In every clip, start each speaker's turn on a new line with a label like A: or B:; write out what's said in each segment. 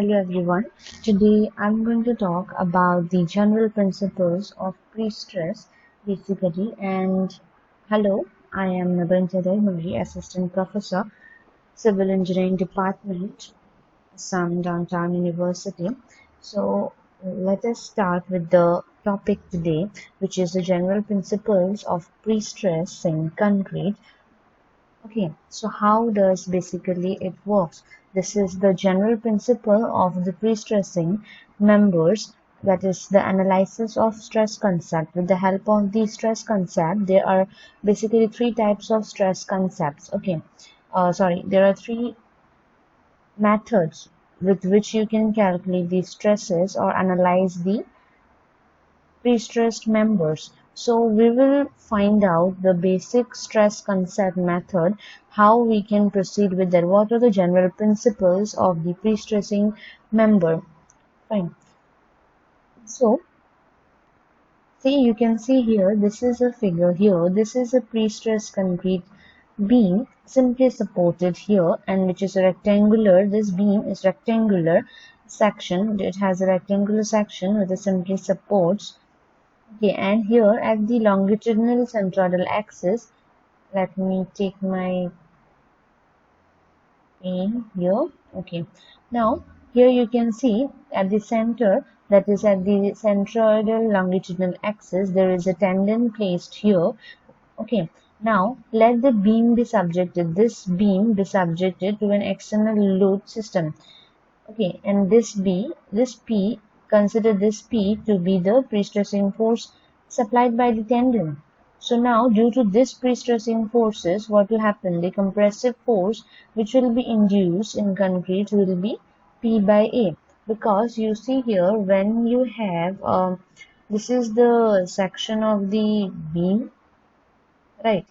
A: Hello everyone. Today I'm going to talk about the general principles of pre-stress basically. And hello, I am Nabanta Murray, Assistant Professor, Civil Engineering Department, Assam Downtown University. So let us start with the topic today, which is the general principles of pre-stress in concrete. Okay, so how does basically it works? This is the general principle of the pre-stressing members, that is the analysis of stress concept. With the help of the stress concept, there are basically three types of stress concepts. Okay, there are three methods with which you can calculate the stresses or analyze the pre-stressed members. So we will find out the basic stress concept method, how we can proceed with that, what are the general principles of the pre-stressing member. Fine. So see, you can see here, this is a figure here, this is a pre-stressed concrete beam simply supported here, and which is a rectangular, this beam is rectangular section, it has a rectangular section with a simply supports. Okay, and here at the longitudinal centroidal axis, let me take my pen here. Okay, now here you can see at the center, that is at the centroidal longitudinal axis, there is a tendon placed here. Okay, now let the beam be subjected, this beam be subjected to an external load system. Okay, and this P, consider this P to be the pre-stressing force supplied by the tendon. So now, due to this pre-stressing forces, what will happen? The compressive force which will be induced in concrete will be P by A. Because you see here, when you have, this is the section of the beam, right?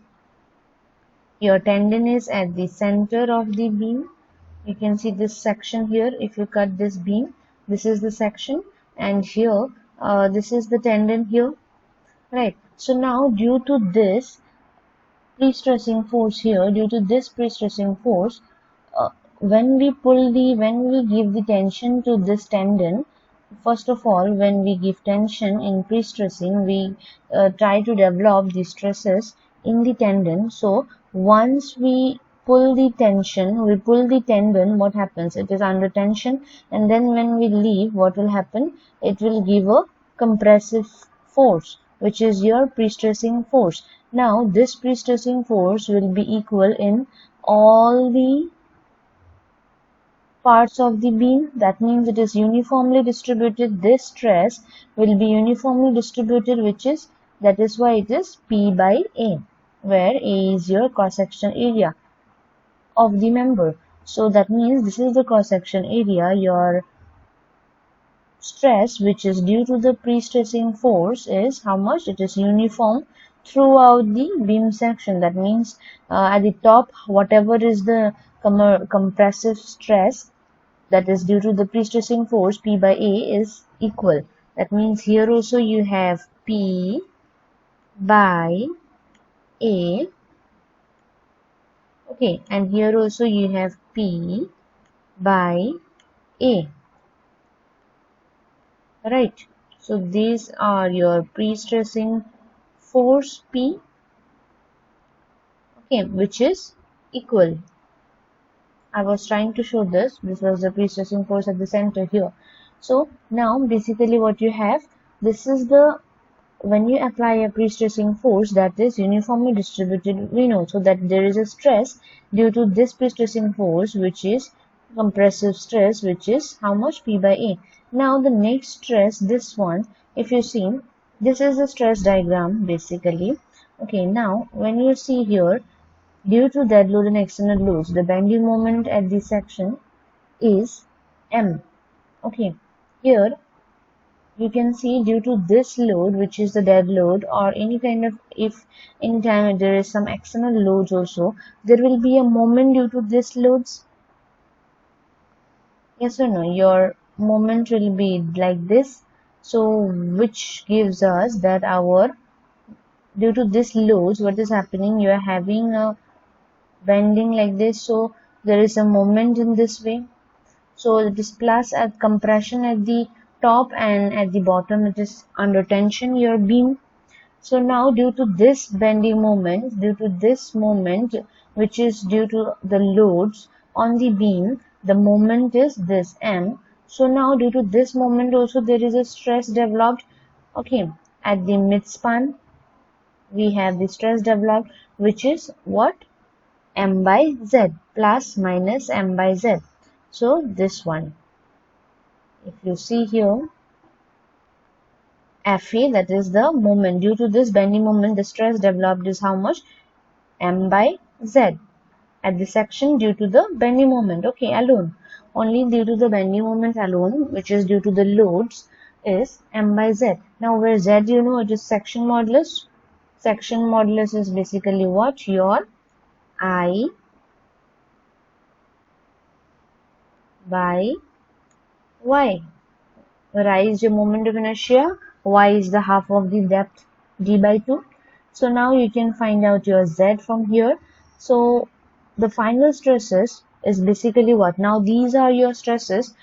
A: Your tendon is at the center of the beam. You can see this section here. If you cut this beam, this is the section, and here this is the tendon here, right? So now due to this pre-stressing force here, due to this pre-stressing force, when we give the tension to this tendon, first of all, when we give tension in pre-stressing, we try to develop the stresses in the tendon. So once we pull the tension, we pull the tendon, what happens? It is under tension, and then when we leave, what will happen? It will give a compressive force, which is your pre-stressing force. Now this pre-stressing force will be equal in all the parts of the beam. That means it is uniformly distributed. This stress will be uniformly distributed, that is why it is P by A, where A is your cross-section area of the member. So that means this is the cross-section area. Your stress, which is due to the pre-stressing force, is how much? It is uniform throughout the beam section. That means at the top, whatever is the compressive stress that is due to the pre-stressing force, P by A, is equal. That means here also you have P by A. Okay, and here also you have P by A. Right. So these are your pre-stressing force P, okay, which is equal. I was trying to show this. This was the pre-stressing force at the center here. So now basically what you have, this is the, when you apply a pre-stressing force that is uniformly distributed, we know, so that there is a stress due to this pre-stressing force, which is compressive stress, which is how much? P by A. Now the next stress, this one, if you see, this is the stress diagram basically. Okay, now when you see here, due to dead load and external loads, the bending moment at this section is M. Okay, here you can see due to this load, which is the dead load, or any kind of, if anytime there is some external loads also, there will be a moment due to this loads. Yes or no? Your moment will be like this. So which gives us that our, due to this loads, what is happening? You are having a bending like this, so there is a moment in this way. So it is plus at compression at the top, and at the bottom it is under tension, your beam. So now due to this bending moment, which is due to the loads on the beam, the moment is this M. So now due to this moment also there is a stress developed. Okay, at the midspan we have the stress developed, which is what? M by Z, plus minus M by Z. So this one, if you see here, Fa, that is the moment. Due to this bending moment, the stress developed is how much? M by Z at the section due to the bending moment. Okay, alone. Only due to the bending moment alone, which is due to the loads, is M by Z. Now where Z, you know, it is section modulus. Section modulus is basically what? Your I by Y. Where I is your moment of inertia, Y is the half of the depth, d by 2. So now you can find out your Z from here. So the final stresses is basically what? Now these are your stresses.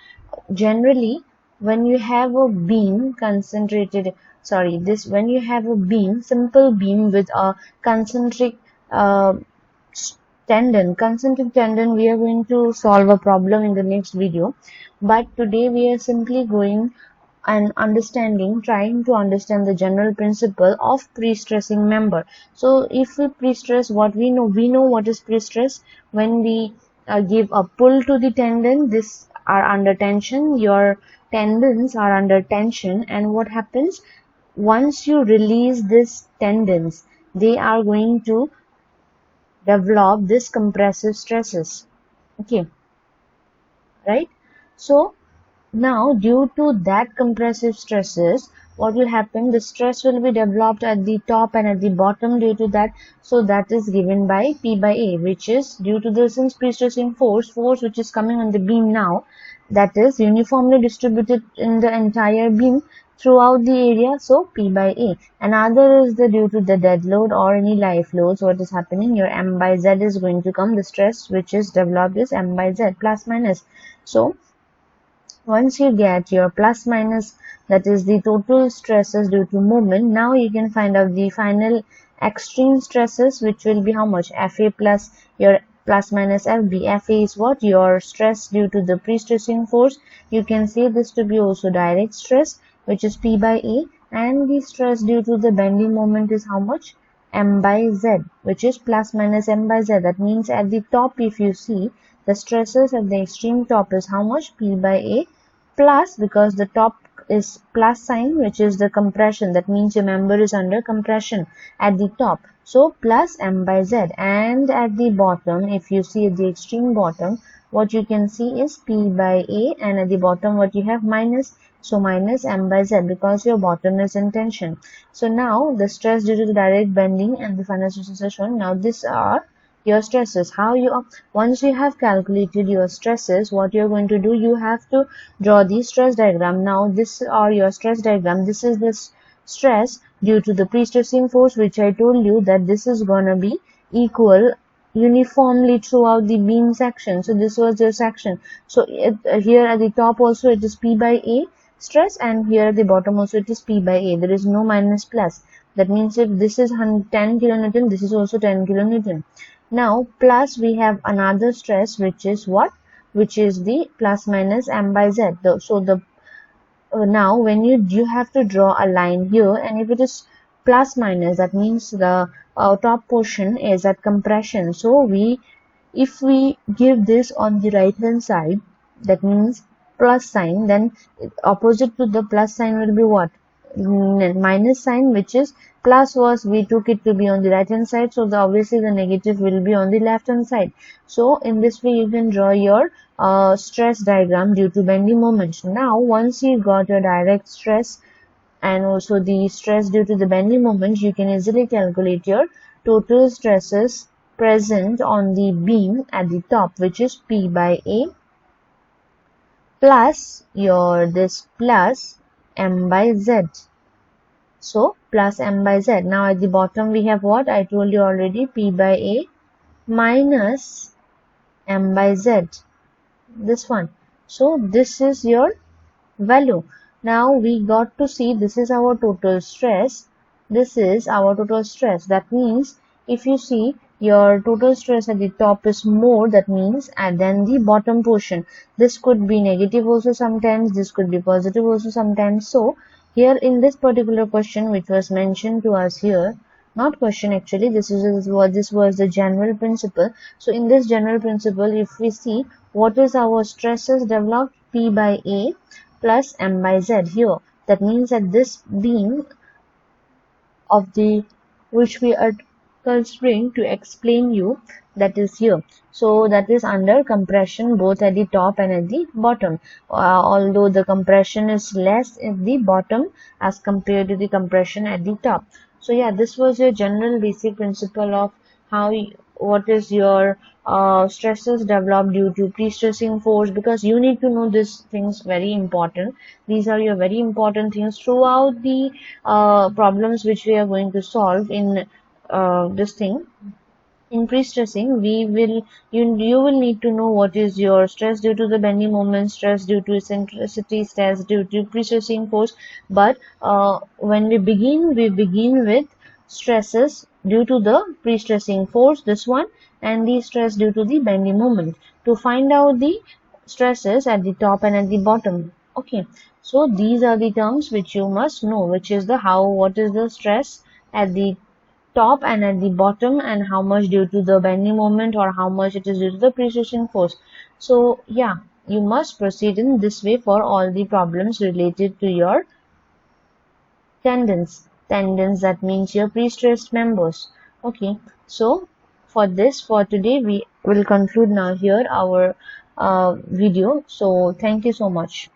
A: Generally, when you have a beam concentrated, when you have a beam, simple beam with a concentric uh, concentric tendon, we are going to solve a problem in the next video. But today we are simply going and trying to understand the general principle of pre-stressing member. So if we pre-stress, what we know what is pre-stress. When we give a pull to the tendon, this are under tension, your tendons are under tension, and what happens once you release these tendons, they are going to develop this compressive stresses. Okay, right? So now, due to that compressive stresses, what will happen? The stress will be developed at the top and at the bottom due to that. So that is given by P by A, which is due to the since pre-stressing force which is coming on the beam now, that is uniformly distributed in the entire beam throughout the area. So P by A. Another is the due to the dead load or any life loads. What is happening? Your M by Z is going to come. The stress which is developed is M by Z plus minus. So once you get your plus minus, that is the total stresses due to movement, now you can find out the final extreme stresses, which will be how much? Fa plus your plus minus Fb. Fa is what? Your stress due to the pre-stressing force. You can say this to be also direct stress, which is P by A, and the stress due to the bending moment is how much? M by Z, which is plus minus M by Z. That means at the top, if you see, the stresses at the extreme top is how much? P by A plus, because the top is plus sign, which is the compression. That means your member is under compression at the top. So plus M by Z. And at the bottom, if you see at the extreme bottom, what you can see is P by A, and at the bottom what you have? Minus. So minus M by Z, because your bottom is in tension. So now the stress due to the direct bending and the final stresses are shown. Now these are your stresses. How you once you have calculated your stresses, what you're going to do, you have to draw the stress diagram. Now this are your stress diagram. This is the stress due to the pre-stressing force, which I told you that this is gonna be equal uniformly throughout the beam section. So this was your section. So here at the top also it is P by A stress, and here at the bottom also it is P by A. There is no minus plus. That means if this is 10 kilonewton, this is also 10 kilonewton. Now plus we have another stress, which is what? Which is the plus minus M by Z. So the now when you have to draw a line here, and if it is plus minus, that means the top portion is at compression. So if we give this on the right hand side, that means plus sign, then opposite to the plus sign will be what? Minus sign, which is plus was we took it to be on the right hand side, so obviously the negative will be on the left hand side. So in this way you can draw your stress diagram due to bending moment. Now once you got your direct stress and also the stress due to the bending moment, you can easily calculate your total stresses present on the beam at the top, which is P by A plus your this plus M by Z. So plus M by Z. Now at the bottom we have what? I told you already, P by A minus M by Z. This one. So this is your value. Now we got to see this is our total stress. This is our total stress. That means if you see your total stress at the top is more, that means and then the bottom portion. This could be negative also sometimes, this could be positive also sometimes. So here in this particular question which was mentioned to us here, not question actually, this was the general principle. So in this general principle, if we see what is our stresses developed, P by A plus M by Z here. That means that this beam of the which we are considering to explain you, that is here. So that is under compression both at the top and at the bottom. Although the compression is less at the bottom as compared to the compression at the top. So yeah, this was your general basic principle of how what is your stresses developed due to pre-stressing force, because you need to know these things, very important. These are your very important things throughout the problems which we are going to solve in this thing. In pre-stressing, you will need to know what is your stress due to the bending moment, stress due to eccentricity, stress due to pre-stressing force. But when we begin with stresses due to the pre-stressing force, this one, and the stress due to the bending moment, to find out the stresses at the top and at the bottom. Okay, so these are the terms which you must know, which is the what is the stress at the top and at the bottom, and how much due to the bending moment or how much it is due to the precession force. So yeah, you must proceed in this way for all the problems related to your tendons, that means your pre-stressed members. Okay, so for today we will conclude now here our video. So thank you so much.